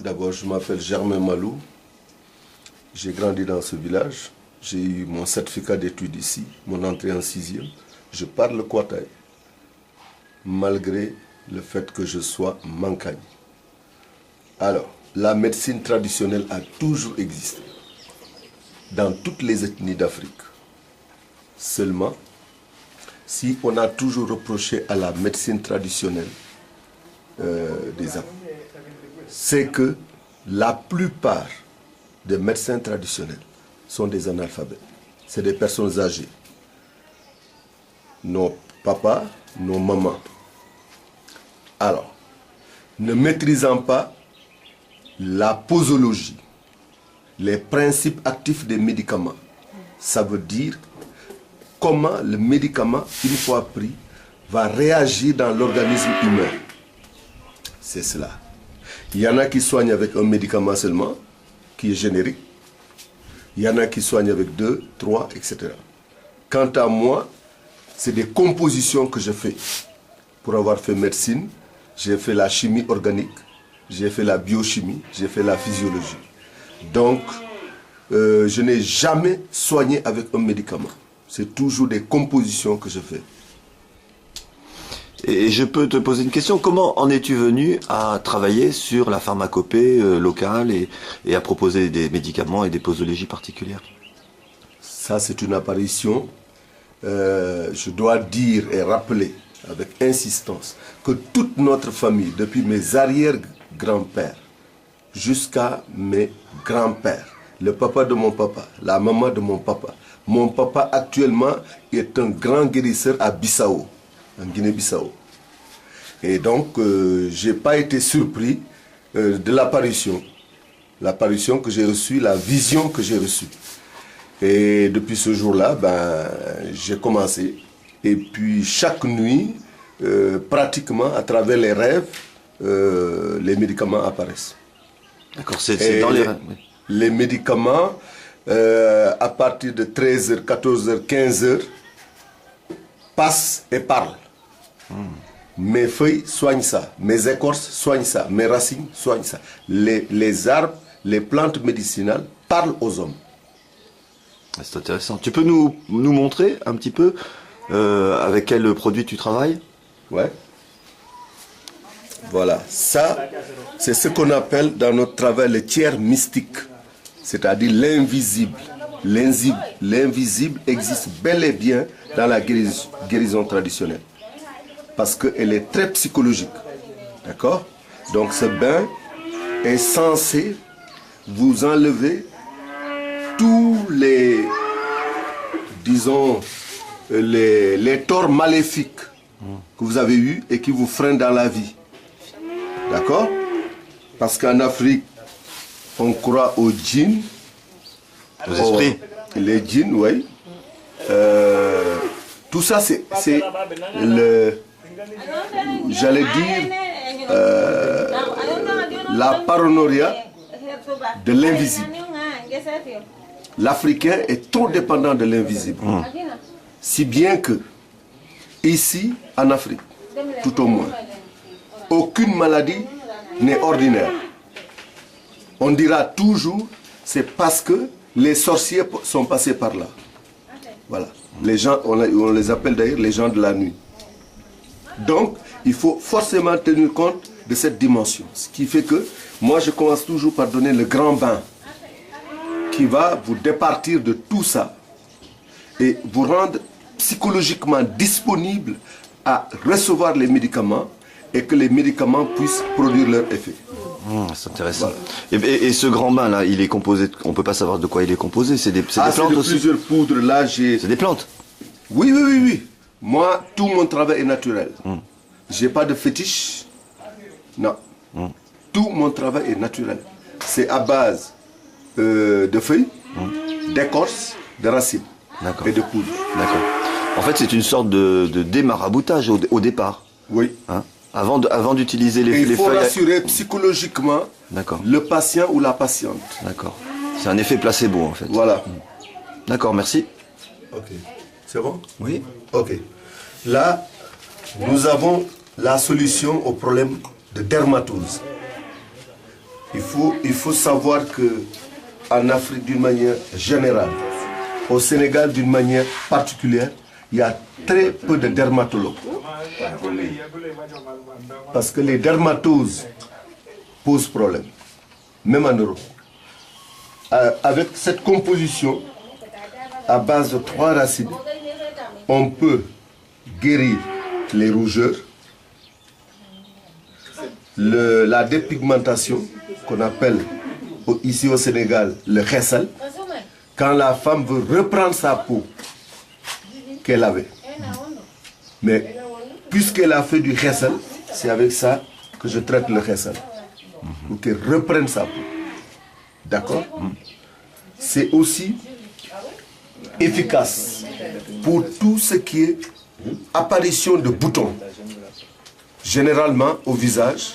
D'abord, je m'appelle Germain Malou. J'ai grandi dans ce village. J'ai eu mon certificat d'études ici, mon entrée en 6e. Je parle Kwataï, malgré le fait que je sois Mankagne. Alors, la médecine traditionnelle a toujours existé dans toutes les ethnies d'Afrique. Seulement, si on a toujours reproché à la médecine traditionnelle des Africains, c'est que la plupart des médecins traditionnels sont des analphabètes. C'est des personnes âgées. Nos papas, nos mamans. Alors, ne maîtrisant pas la posologie, les principes actifs des médicaments, ça veut dire comment le médicament, une fois pris, va réagir dans l'organisme humain. C'est cela. Il y en a qui soignent avec un médicament seulement, qui est générique. Il y en a qui soignent avec 2, 3, etc. Quant à moi, c'est des compositions que je fais. Pour avoir fait médecine, j'ai fait la chimie organique, j'ai fait la biochimie, j'ai fait la physiologie. Donc, je n'ai jamais soigné avec un médicament. C'est toujours des compositions que je fais. Et je peux te poser une question. Comment en es-tu venu à travailler sur la pharmacopée locale et à proposer des médicaments et des posologies particulières? Ça, c'est une apparition. Je dois dire et rappeler avec insistance que toute notre famille, depuis mes arrière-grands-pères jusqu'à mes grands-pères, le papa de mon papa, la maman de mon papa actuellement est un grand guérisseur à Bissau, en Guinée-Bissau. Et donc, je n'ai pas été surpris de l'apparition que j'ai reçue, la vision que j'ai reçue. Et depuis ce jour-là, j'ai commencé. Et puis, chaque nuit, pratiquement, à travers les rêves, les médicaments apparaissent. D'accord, c'est dans les rêves. Les médicaments, à partir de 13h, 14h, 15h, passent et parlent. Mes feuilles soignent ça, mes écorces soignent ça, mes racines soignent ça. Les arbres, les plantes médicinales parlent aux hommes. C'est intéressant. Tu peux nous montrer un petit peu avec quel produit tu travailles? Ouais. Voilà, ça, c'est ce qu'on appelle dans notre travail le tiers mystique, c'est-à-dire l'invisible. L'invisible existe bel et bien dans la guérison traditionnelle, parce qu'elle est très psychologique. D'accord? Donc ce bain est censé vous enlever tous les, disons, les torts maléfiques que vous avez eus et qui vous freinent dans la vie. D'accord? Parce qu'en Afrique, on croit aux djinns. Aux esprits. Les djinns, oui. Tout ça, c'est le... J'allais dire la paranoïa de l'invisible. L'Africain est trop dépendant de l'invisible. Si bien que, ici, en Afrique, tout au moins, aucune maladie n'est ordinaire. On dira toujours, c'est parce que les sorciers sont passés par là. Voilà. Les gens, on les appelle d'ailleurs les gens de la nuit. Donc, il faut forcément tenir compte de cette dimension. Ce qui fait que, moi, je commence toujours par donner le grand bain qui va vous départir de tout ça et vous rendre psychologiquement disponible à recevoir les médicaments et que les médicaments puissent produire leur effet. C'est intéressant. Voilà. Et ce grand bain là, il est composé, on ne peut pas savoir de quoi il est composé, c'est des plantes aussi. Plusieurs poudres, là j'ai... C'est des plantes? Oui. Moi, tout mon travail est naturel. J'ai pas de fétiche. Non. Tout mon travail est naturel. C'est à base de feuilles, d'écorces, de racines et de poudre. D'accord. En fait, c'est une sorte de démaraboutage au départ. Oui. Hein? Avant d'utiliser les feuilles... Il faut rassurer psychologiquement le patient ou la patiente. D'accord. C'est un effet placebo, en fait. Voilà. D'accord, merci. Ok. C'est bon? Oui. Ok. Là, nous avons la solution au problème de dermatose. Il faut savoir que en Afrique d'une manière générale, au Sénégal d'une manière particulière, il y a très peu de dermatologues. Parce que les dermatoses posent problème, même en Europe. Avec cette composition, à base de 3 racines, on peut guérir les rougeurs, la dépigmentation, qu'on appelle ici au Sénégal le khessal, quand la femme veut reprendre sa peau qu'elle avait. Mais puisqu'elle a fait du khessal, c'est avec ça que je traite le khessal, pour qu'elle reprenne sa peau. D'accord? C'est aussi efficace pour tout ce qui est apparition de boutons, généralement au visage,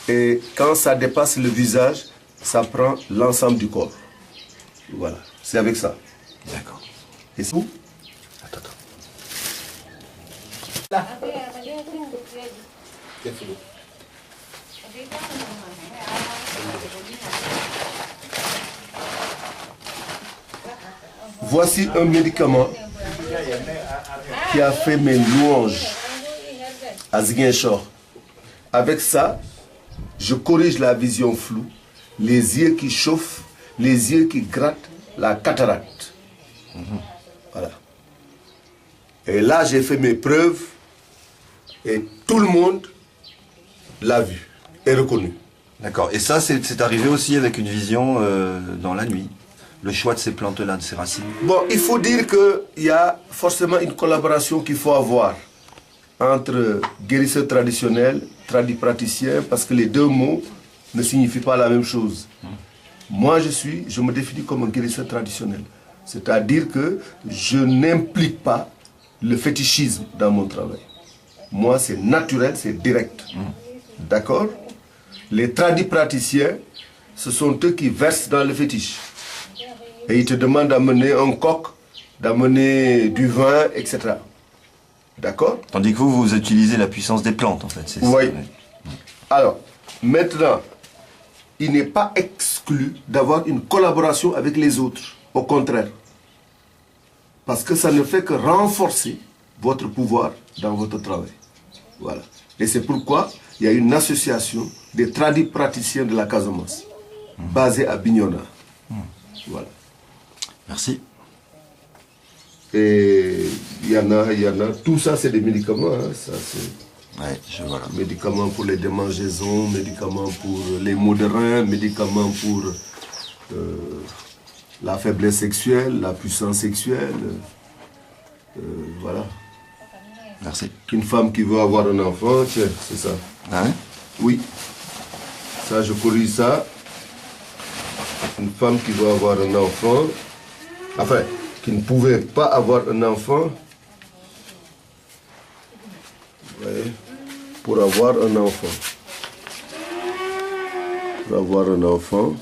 et quand ça dépasse le visage, ça prend l'ensemble du corps. Voilà, c'est avec ça. D'accord. Et c'est où? Attends. Voici un médicament qui a fait mes louanges à Ziguinchor. Avec ça, je corrige la vision floue, les yeux qui chauffent, les yeux qui grattent, la cataracte. Voilà. Et là, j'ai fait mes preuves et tout le monde l'a vu et reconnu. D'accord. Et ça, c'est arrivé aussi avec une vision dans la nuit. Le choix de ces plantes-là, de ces racines. Bon, il faut dire qu'il y a forcément une collaboration qu'il faut avoir entre guérisseur traditionnel, tradipraticien, parce que les deux mots ne signifient pas la même chose. Moi, je me définis comme un guérisseur traditionnel. C'est-à-dire que je n'implique pas le fétichisme dans mon travail. Moi, c'est naturel, c'est direct. D'accord? Les tradipraticiens, ce sont eux qui versent dans le fétiche. Et ils te demandent d'amener un coq, d'amener du vin, etc. D'accord? Tandis que vous utilisez la puissance des plantes, en fait. Oui. Alors, maintenant, il n'est pas exclu d'avoir une collaboration avec les autres. Au contraire. Parce que ça ne fait que renforcer votre pouvoir dans votre travail. Voilà. Et c'est pourquoi il y a une association des tradipraticiens de la Casamance, basée à Bignona. Voilà. Merci. Et il y en a. Tout ça, c'est des médicaments. Hein. Ça, c'est voilà. Médicaments pour les démangeaisons, médicaments pour les maux de rein, médicaments pour la faiblesse sexuelle, la puissance sexuelle. Voilà. Merci. Une femme qui veut avoir un enfant, tiens, c'est ça. Ah ouais? Oui. Ça, je corrige ça. Une femme qui veut avoir un enfant, enfin, qui ne pouvait pas avoir un enfant, ouais, pour avoir un enfant. Pour avoir un enfant.